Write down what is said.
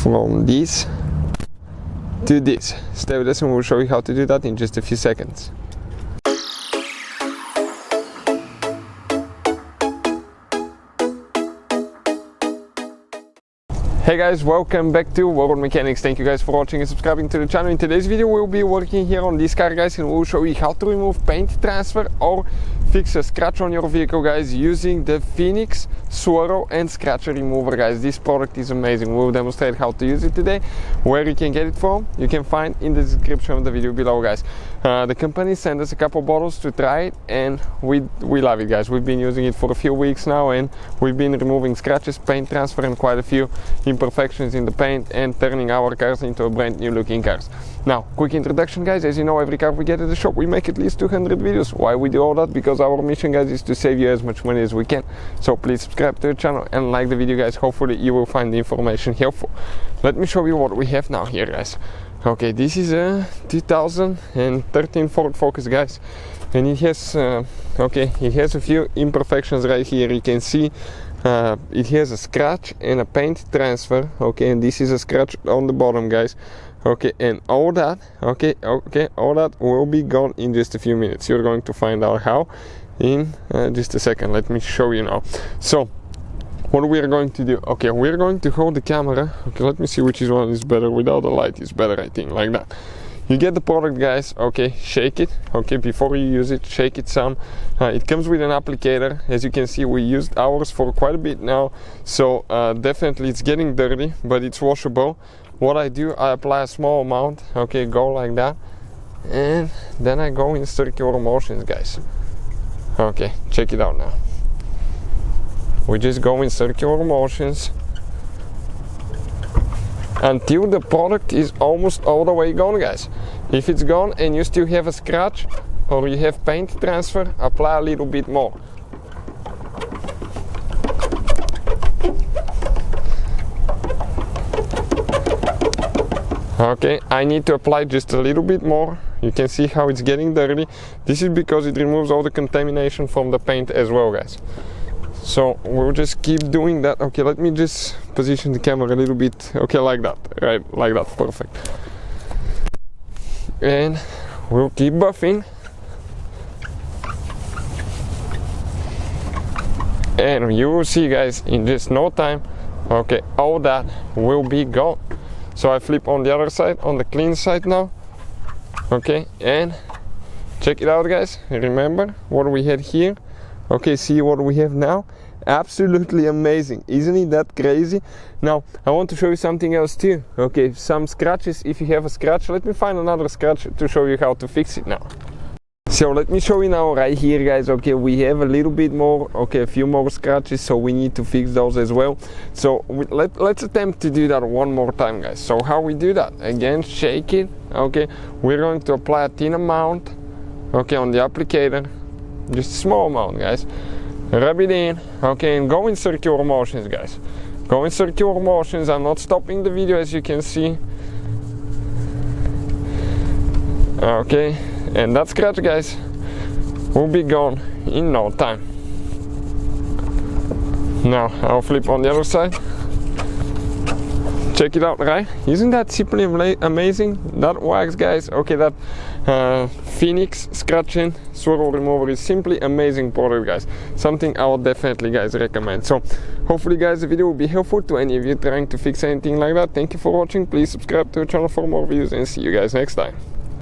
from this to this. Stay with us and we'll show you how to do that in just a few seconds. Hey guys, welcome back to World Mechanics. Thank you guys for watching and subscribing to the channel. In today's video we'll be working here on this car, guys, and we'll show you how to remove paint transfer or fix a scratch on your vehicle, guys, using the Phoenix Swirl and Scratch Remover, guys. This product is amazing. We'll demonstrate how to use it today. Where you can get it from, you can find in the description of the video below, guys. The company sent us a couple bottles to try it, and we love it, guys. We've been using it for a few weeks now, and we've been removing scratches, paint transfer, and quite a few imperfections in the paint, and turning our cars into a brand new looking cars. Now, quick introduction, guys. As you know, every car we get at the shop, we make at least 200 videos. Why we do all that? Because our mission, guys, is to save you as much money as we can. So please subscribe to the channel and like the video, guys. Hopefully you will find the information helpful. Let me show you what we have now here, guys. Okay, this is a 2013 Ford Focus, guys, and it has it has a few imperfections right here. You can see it has a scratch and a paint transfer. Okay, and this is a scratch on the bottom, guys. Okay, and all that all that will be gone in just a few minutes. You're going to find out how in just a second. Let me show you now. So what we are going to do, okay, we're going to hold the camera. Okay, let me see which one is better. Without the light is better, I think, like that. You get the product, guys. Okay, shake it. Okay, before you use it, shake it some. It comes with an applicator. As you can see, we used ours for quite a bit now, so definitely it's getting dirty, but it's washable. What I do, I apply a small amount. Okay, go like that, and then I go in circular motions, guys. Okay, check it out now. We just go in circular motions until the product is almost all the way gone, guys. If it's gone and you still have a scratch or you have paint transfer, apply a little bit more. Okay, I need to apply just a little bit more. You can see how it's getting dirty. This is because it removes all the contamination from the paint as well, guys. So we'll just keep doing that. Okay, let me just position the camera a little bit. Okay, like that, right, like that, perfect. And we'll keep buffing. And you will see, guys, in just no time, okay, all that will be gone. So I flip on the other side, on the clean side now. Okay, and check it out, guys. Remember what we had here. Okay, see what we have now. Absolutely amazing, isn't it that crazy? Now I want to show you something else too. Okay, some scratches. If you have a scratch, let me find another scratch to show you how to fix it now. So let me show you now right here, guys. Okay, we have a little bit more, okay, a few more scratches, so we need to fix those as well. So let's attempt to do that one more time, guys. So how we do that? Again, shake it. Okay, we're going to apply a thin amount, okay, on the applicator, just a small amount, guys. Rub it in, okay, and go in circular motions, guys. Go in circular motions. I'm not stopping the video, as you can see. Okay, and that scratch, guys, will be gone in no time. Now I'll flip on the other side. Check it out, right? Isn't that simply amazing? That wax, guys, okay, that Phoenix Scratch and Swirl Remover is simply amazing product, guys. Something I would definitely, guys, recommend. So hopefully, guys, the video will be helpful to any of you trying to fix anything like that. Thank you for watching. Please subscribe to the channel for more videos, and see you guys next time.